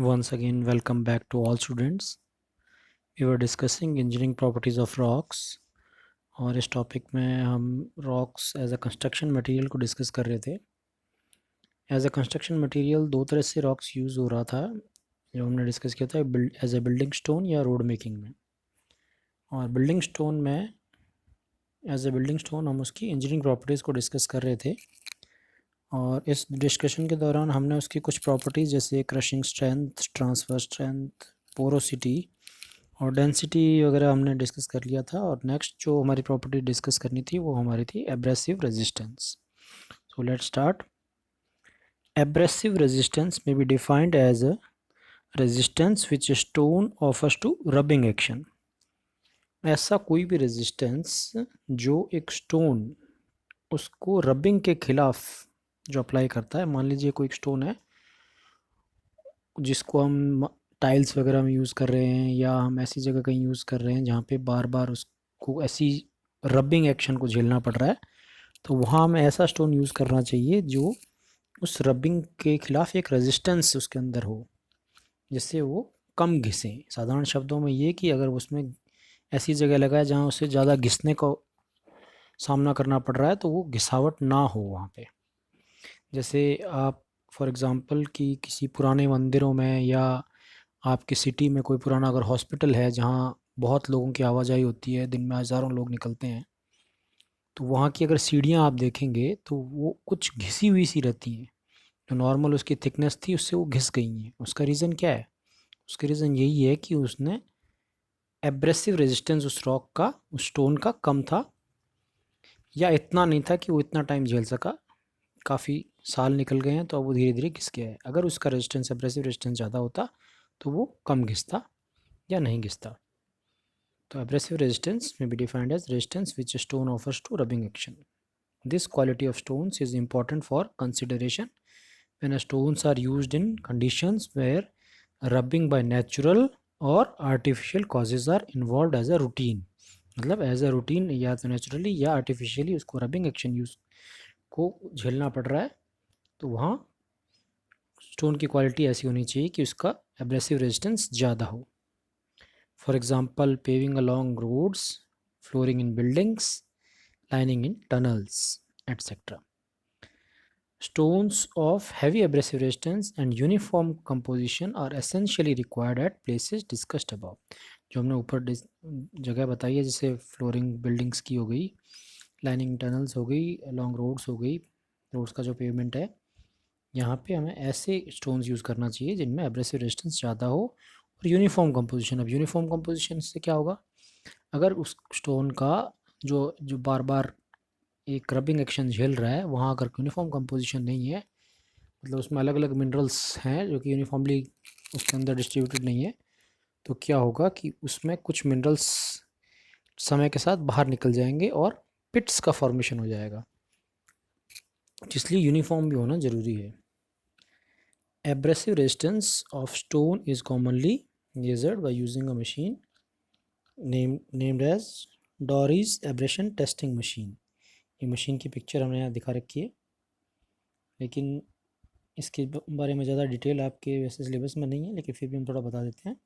Once again, welcome back to all students. We were discussing engineering properties of rocks और इस topic में हम rocks as a construction material को discuss कर रहे थे। एज अ कंस्ट्रक्शन मटेरियल दो तरह से रॉक्स यूज़ हो रहा था जो हमने डिस्कस किया था, एज अ बिल्डिंग स्टोन या रोड मेकिंग में। और बिल्डिंग स्टोन में एज अ बिल्डिंग स्टोन हम उसकी इंजीनियरिंग प्रॉपर्टीज़ को डिस्कस कर रहे थे और इस डिस्कशन के दौरान हमने उसकी कुछ प्रॉपर्टीज़ जैसे crushing strength, transfer strength, porosity और डेंसिटी वगैरह हमने डिस्कस कर लिया था। और नेक्स्ट जो हमारी प्रॉपर्टी डिस्कस करनी थी वो हमारी थी abrasive resistance. So let's start. Abrasive resistance में be defined as a resistance which stone offers to rubbing action. ऐसा कोई भी रेजिस्टेंस जो एक स्टोन उसको रबिंग के खिलाफ जो अप्लाई करता है। मान लीजिए कोई स्टोन है जिसको हम टाइल्स वगैरह में यूज़ कर रहे हैं या हम ऐसी जगह कहीं यूज़ कर रहे हैं जहाँ पे बार बार उसको ऐसी रबिंग एक्शन को झेलना पड़ रहा है, तो वहाँ हमें ऐसा स्टोन यूज़ करना चाहिए जो उस रबिंग के खिलाफ एक रेजिस्टेंस उसके अंदर हो, जिससे वो कम घिसे। साधारण शब्दों में ये कि अगर उसमें ऐसी जगह लगा है जहाँ उसे ज़्यादा घिसने का सामना करना पड़ रहा है तो वो घिसावट ना हो वहाँ पे। जैसे आप फॉर एग्ज़ाम्पल कि किसी पुराने मंदिरों में या आपकी सिटी में कोई पुराना अगर हॉस्पिटल है जहाँ बहुत लोगों की आवाजाही होती है, दिन में हज़ारों लोग निकलते हैं, तो वहाँ की अगर सीढ़ियाँ आप देखेंगे तो वो कुछ घिसी हुई सी रहती हैं। जो नॉर्मल उसकी थिकनेस थी उससे वो घिस गई हैं। उसका रीज़न क्या है? उसका रीज़न यही है कि उसने एब्रेसिव रेजिस्टेंस उस रॉक का, उस स्टोन का कम था या इतना नहीं था कि वो इतना टाइम झेल सका। काफ़ी साल निकल गए हैं तो अब वो धीरे धीरे घिस गया है। अगर उसका रेजिस्टेंस, एब्रेसिव रेजिस्टेंस ज़्यादा होता तो वो कम घिसता या नहीं घिसता। तो abrasive resistance may be defined as resistance which a stone offers to rubbing action. This quality of stones is important for consideration when stones are used in conditions where rubbing by natural or artificial causes are involved as a routine. मतलब as a routine या तो naturally या artificially उसको rubbing action use को झेलना पड़ रहा है, तो वहाँ स्टोन की क्वालिटी ऐसी होनी चाहिए कि उसका एब्रेसिव रेजिस्टेंस ज़्यादा हो। For example, paving along roads, flooring in buildings, lining in tunnels, etc. Stones of heavy abrasive resistance and uniform composition are essentially required at places discussed above. जो हमने ऊपर जगह बताई है, जैसे फ्लोरिंग बिल्डिंग्स की हो गई, लाइनिंग टनल्स हो गई, अलॉन्ग रोड्स हो गई, रोड्स का जो पेवमेंट है, यहाँ पे हमें ऐसे स्टोन्स यूज़ करना चाहिए जिनमें एब्रेसिव रेजिस्टेंस ज़्यादा हो और यूनिफॉर्म कंपोजिशन। अब यूनिफॉर्म कंपोजिशन से क्या होगा? अगर उस स्टोन का जो जो बार बार एक रबिंग एक्शन झेल रहा है, वहाँ अगर यूनिफॉर्म कंपोजिशन नहीं है, मतलब उसमें अलग अलग मिनरल्स हैं जो कि यूनिफॉर्मली उसके अंदर डिस्ट्रीब्यूटेड नहीं है, तो क्या होगा कि उसमें कुछ मिनरल्स समय के साथ बाहर निकल जाएंगे और पिट्स का फॉर्मेशन हो जाएगा, जिसलिए यूनिफॉर्म भी होना ज़रूरी है। Abrasive resistance of stone is commonly measured by using a machine named as Dorry's abrasion testing machine. ये मशीन की पिक्चर हमने यहाँ दिखा रखी है, लेकिन इसके बारे में ज़्यादा डिटेल आपके वैसे सिलेबस में नहीं है, लेकिन फिर भी हम थोड़ा बता देते हैं,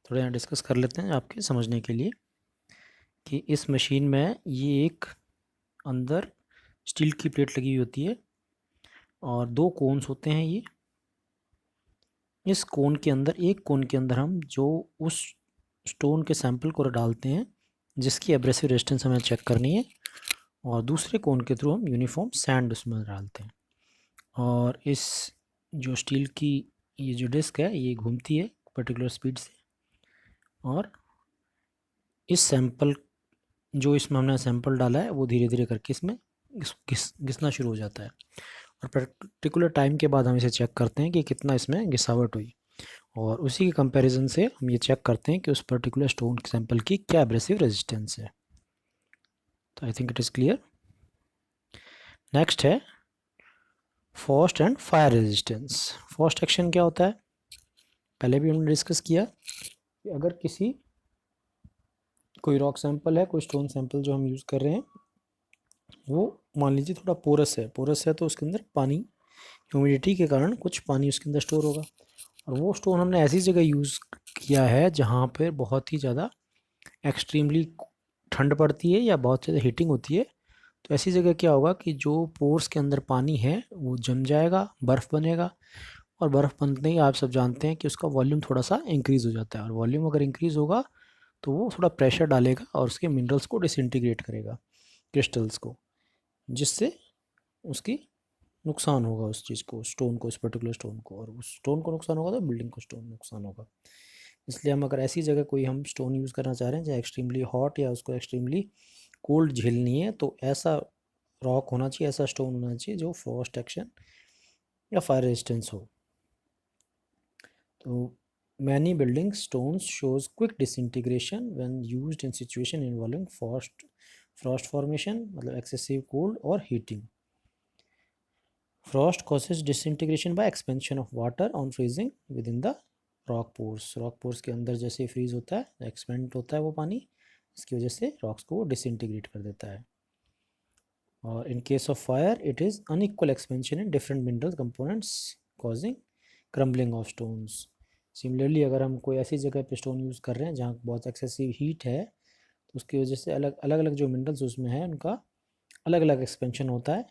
थोड़ा यहाँ डिस्कस कर लेते हैं आपके समझने के लिए कि इस मशीन में ये एक अंदर स्टील की प्लेट लगी हुई होती है और दो कोन्स होते हैं। ये इस कोन के अंदर, एक कोन के अंदर हम जो उस स्टोन के सैंपल को डालते हैं जिसकी एब्रेसिव रेजिस्टेंस हमें चेक करनी है, और दूसरे कोन के थ्रू हम यूनिफॉर्म सैंड उसमें डालते हैं। और इस जो स्टील की ये जो डिस्क है ये घूमती है पर्टिकुलर स्पीड से, और इस सैंपल जो इसमें हमने सैंपल डाला है वो धीरे धीरे करके इसमें घिसना शुरू हो जाता है, और पर्टिकुलर टाइम के बाद हम इसे चेक करते हैं कि कितना इसमें घिसावट हुई, और उसी के कंपैरिजन से हम ये चेक करते हैं कि उस पर्टिकुलर स्टोन सैंपल की क्या एब्रेसिव रेजिस्टेंस है। तो I think it is clear. Next है frost and fire resistance. Frost action क्या होता है? पहले भी हमने डिस्कस किया कि अगर किसी कोई रॉक सैंपल है, कोई स्टोन सैंपल जो हम यूज़ कर रहे हैं, वो मान लीजिए थोड़ा पोरस है तो उसके अंदर पानी, ह्यूमिडिटी के कारण कुछ पानी उसके अंदर स्टोर होगा, और वो स्टोन हमने ऐसी जगह यूज़ किया है जहाँ पर बहुत ही ज़्यादा एक्सट्रीमली ठंड पड़ती है या बहुत ज़्यादा हीटिंग होती है। तो ऐसी जगह क्या होगा कि जो पोर्स के अंदर पानी है वो जम जाएगा, बर्फ़ बनेगा, और बर्फ़ बनते ही आप सब जानते हैं कि उसका वॉल्यूम थोड़ा सा इंक्रीज़ हो जाता है, और वॉल्यूम अगर इंक्रीज़ होगा तो वो थोड़ा प्रेशर डालेगा और उसके मिनरल्स को डिसइंटीग्रेट करेगा, क्रिस्टल्स को, जिससे उसकी नुकसान होगा, उस चीज़ को, स्टोन को, उस पर्टिकुलर स्टोन को, और उस स्टोन को नुकसान होगा तो बिल्डिंग को स्टोन नुकसान होगा। इसलिए हम अगर ऐसी जगह कोई हम स्टोन यूज़ करना चाह रहे हैं जहाँ एक्सट्रीमली हॉट या उसको एक्सट्रीमली कोल्ड झेलनी है, तो ऐसा रॉक होना चाहिए, ऐसा स्टोन होना चाहिए जो फ्रॉस्ट एक्शन या फायर रेजिस्टेंस हो। तो many building stones shows quick disintegration when used in situation involving Frost formation, मतलब एक्सेसिव कोल्ड और heating. Frost causes disintegration by expansion of water on freezing within the rock pores. Rock pores के अंदर जैसे freeze होता है, expand होता है वो पानी, इसकी वजह से रॉक्स को डिसइंटीग्रेट कर देता है। और in case of fire it is unequal expansion in different mineral components causing crumbling of stones. Similarly अगर हम कोई ऐसी जगह पे स्टोन यूज़ कर रहे हैं जहाँ बहुत एक्सेसिव हीट है, तो उसकी वजह से अलग अलग जो मिनरल्स उसमें हैं उनका अलग अलग एक्सपेंशन होता है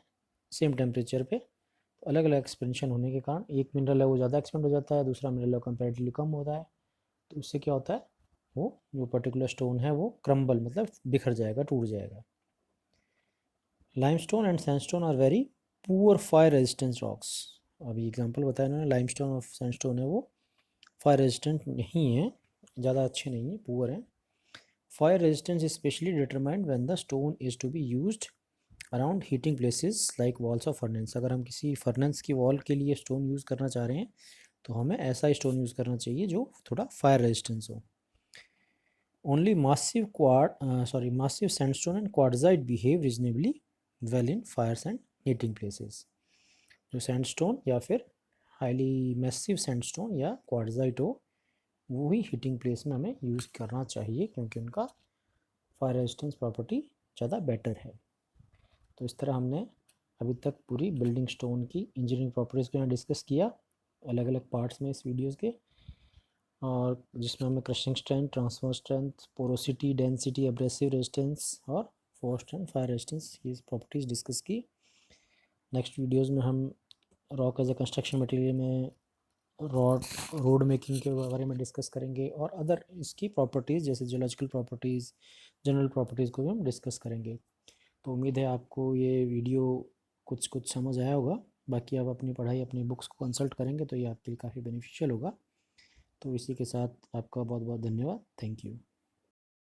सेम टेम्परेचर पे। तो अलग अलग एक्सपेंशन होने के कारण एक मिनरल है वो ज़्यादा एक्सपेंड हो जाता है, दूसरा मिनरल है कंपेरेटिवली कम होता है। तो उससे क्या होता है, वो जो पर्टिकुलर स्टोन है वो क्रम्बल, मतलब बिखर जाएगा, टूट जाएगा। Limestone and sandstone are very poor fire resistance rocks. अभी एग्जांपल बताया इन्होंने, लाइमस्टोन और सैंडस्टोन है वो फायर रेजिस्टेंट नहीं है, ज़्यादा अच्छे नहीं है, पुअर हैं। Fire resistance is specially determined when the stone is to be used around heating places like walls of furnace. अगर हम किसी फर्नेस की वॉल के लिए स्टोन यूज़ करना चाह रहे हैं तो हमें ऐसा स्टोन यूज़ करना चाहिए जो थोड़ा फायर रेजिस्टेंस हो। Only massive sandstone and quartzite behave reasonably well in fires and heating places। जो सैंडस्टोन या फिर हाईली मैसिव सैंडस्टोन या क्वार्ट्जाइट हो, वो ही हीटिंग प्लेस में हमें यूज़ करना चाहिए क्योंकि उनका फायर रेजिस्टेंस प्रॉपर्टी ज़्यादा बेटर है। तो इस तरह हमने अभी तक पूरी बिल्डिंग स्टोन की इंजीनियरिंग प्रॉपर्टीज़ को यहाँ डिस्कस किया अलग अलग पार्ट्स में इस वीडियोज़ के, और जिसमें हमें crushing strength, transfer strength, porosity, density, abrasive resistance और फ्रॉस्ट एंड फायर रेजिस्टेंस ये प्रॉपर्टीज़ डिस्कस की। नेक्स्ट वीडियोज़ में हम rock as a construction material में रोड मेकिंग के बारे में डिस्कस करेंगे, और अदर इसकी प्रॉपर्टीज़ जैसे जियोलॉजिकल प्रॉपर्टीज़, जनरल प्रॉपर्टीज़ को भी हम डिस्कस करेंगे। तो उम्मीद है आपको ये वीडियो कुछ कुछ समझ आया होगा। बाकी आप अपनी पढ़ाई अपनी बुक्स को कंसल्ट करेंगे तो ये आपके लिए काफ़ी बेनिफिशियल होगा। तो इसी के साथ आपका बहुत बहुत धन्यवाद। Thank you.